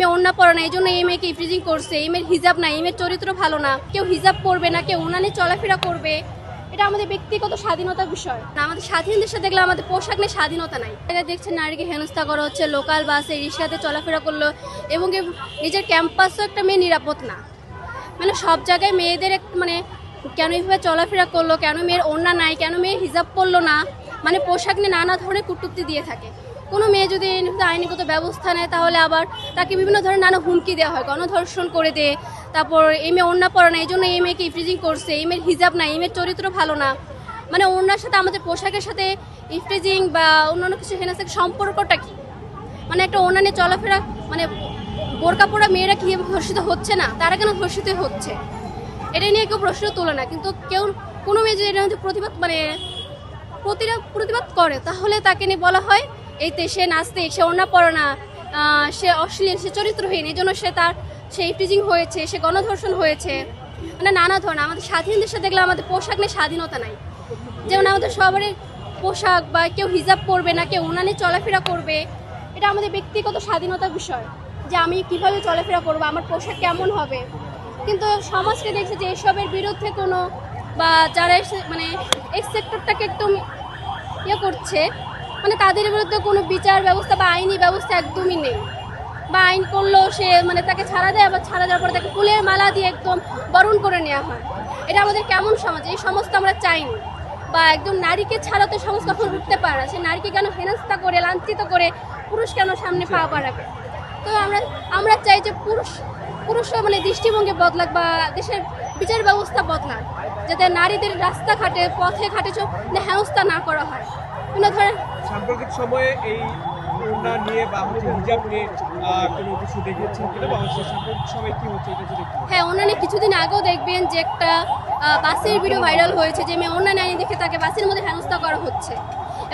মেয়ে ওড়না পরে না, এই জন্য এই মেয়েকে ইফটিজিং করছে, এই মেয়ের হিজাব নাই, এই মেয়ের চরিত্র ভালো না, কেউ হিজাব পরবে না, কেউ ওড়না নিয়ে চলাফেরা করবে, এটা আমাদের ব্যক্তিগত স্বাধীনতার বিষয় না। আমাদের স্বাধীন দেশে দেখলে আমাদের পোশাক নিয়ে স্বাধীনতা নাই। এটা দেখছেন নারীকে হেনস্থা করা হচ্ছে, লোকাল বাসে রিক্সাতে চলাফেরা করলো, এবং নিজের ক্যাম্পাসও একটা মেয়ে নিরাপদ না। মানে সব জায়গায় মেয়েদের মানে কেন এইভাবে চলাফেরা করলো, কেন মেয়ের ওড়না নাই, কেন মেয়ে হিজাব পরলো না, মানে পোশাক নিয়ে নানা ধরনের কটূক্তি দিয়ে থাকে। কোনো মেয়ে যদি আইনগত ব্যবস্থা নেয় তাহলে আবার তাকে বিভিন্ন ধরনের নানা হুমকি দেওয়া হয়, গণধর্ষণ করে দেয়। তারপর এই মেয়ে ওড়না পরে না, এই জন্য এই মেয়েকে ইফটিজিং করছে, এই মেয়ের হিজাব নাই, এই মেয়ের চরিত্র ভালো না। মানে ওড়নার সাথে আমাদের পোশাকের সাথে ইফটিজিং বা অন্যান্য কিছু হেনাস্তার সম্পর্কটা কি? মানে একটা ওড়না নিয়ে চলাফেরা, মানে বোরকা পরা মেয়েরা কি ধর্ষিত হচ্ছে না, তারা কেন ধর্ষিত হচ্ছে, এটা নিয়ে কেউ প্রশ্ন তোলে না। কিন্তু কেউ কোনো মেয়ে যদি এটা প্রতিবাদ করে তাহলে তাকে নিয়ে বলা হয় এইতে সে নাচতে, সে ওড়না পরে না, সে অশ্লীল, সে চরিত্রহীন, এই জন্য সে ইফটিজিং হয়েছে, সে গণধর্ষণ হয়েছে। মানে নানা ধরনের আমাদের স্বাধীন দেশে দেখলে আমাদের পোশাক নিয়ে স্বাধীনতা নাই। যেমন আমাদের সবারই পোশাক বা কেউ হিজাব পরবে না, কেউ ওড়না নিয়ে চলাফেরা করবে, এটা আমাদের ব্যক্তিগত স্বাধীনতার বিষয় যে আমি কিভাবে চলাফেরা করবো, আমার পোশাক কেমন হবে। কিন্তু সমাজকে দেখছে যে এসবের বিরুদ্ধে কোনো বা যারা মানে এই সেক্টরটাকে একদম করছে, মানে তাদের বিরুদ্ধে কোনো বিচার ব্যবস্থা বা আইনি ব্যবস্থা একদমই নেই। বা আইন করলেও সে মানে তাকে ছাড়া দেয়, আবার ছাড়া দেওয়ার পরে তাকে ফুলের মালা দিয়ে একদম বরণ করে নেওয়া হয়। এটা আমাদের কেমন সমাজ? এই সমাজ তো আমরা চাইনি। বা একদম নারীকে ছাড়াতে সমাজ কখন উঠতে পারে না, সে নারীকে কেন হেনস্থা করে, লাঞ্ছিত করে পুরুষ কেন সামনে পা বাড়াবে? তো আমরা চাই যে পুরুষরা মানে দৃষ্টিভঙ্গি বদলাক বা দেশের বিচার ব্যবস্থা বদলাক, যাতে নারীদের রাস্তাঘাটে পথে ঘাটে হেনস্থা না করা হয়। কোনো ধরনের সাম্প্রতিক সময়ে এই ওড়না নিয়ে বা হিজাব নিয়ে কোনো কিছু দেখেছেন কিনা, বা সাম্প্রতিক সময়ে কি হচ্ছে এটা যদি? হ্যাঁ, ওড়না নিয়ে কিছুদিন আগেও দেখবেন যে একটা বাসের ভিডিও ভাইরাল হয়েছে, যে মেয়ে ওড়না নেয়নি দেখে তাকে বাসের মধ্যে হেনস্থা করা হচ্ছে,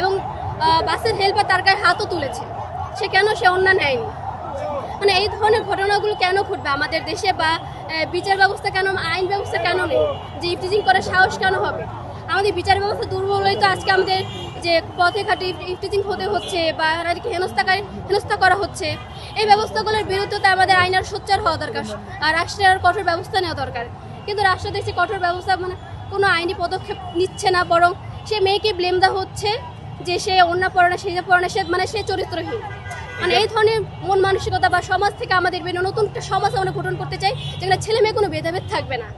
এবং বাসের হেল্পার তার গায়ে হাতও তুলেছে। সে ওড়না নেয়নি। মানে এই ধরনের ঘটনাগুলো কেন ঘটবে আমাদের দেশে? বা বিচার ব্যবস্থা কেন, আইন ব্যবস্থা কেন নেই? যে ইফটিজিং করার সাহস কেন হবে? আমাদের বিচার ব্যবস্থা দুর্বল হয়ে তো আজকে আমাদের যে পথে ঘাটে ইফটিজিং হতে হচ্ছে বা নারীকে হেনস্থা করা হচ্ছে। এই ব্যবস্থাগুলোর বিরুদ্ধে তো আমাদের আইনের সোচ্চার হওয়া দরকার, আর রাষ্ট্রের কঠোর ব্যবস্থা নেওয়া দরকার। কিন্তু রাষ্ট্র দেখছে কঠোর ব্যবস্থা মানে কোনো আইনি পদক্ষেপ নিচ্ছে না, বরং সে মেয়েকে ব্লেম দেওয়া হচ্ছে যে সে ওড়না পরে না, হিজাব পরে না, মানে সে চরিত্রহীন। মানে এই ধরনের মন মানসিকতা বা সমাজ থেকে আমাদের নতুন একটা সমাজ আমরা গঠন করতে চাই, যেখানে ছেলে মেয়ে কোনো ভেদাভেদ থাকবে না।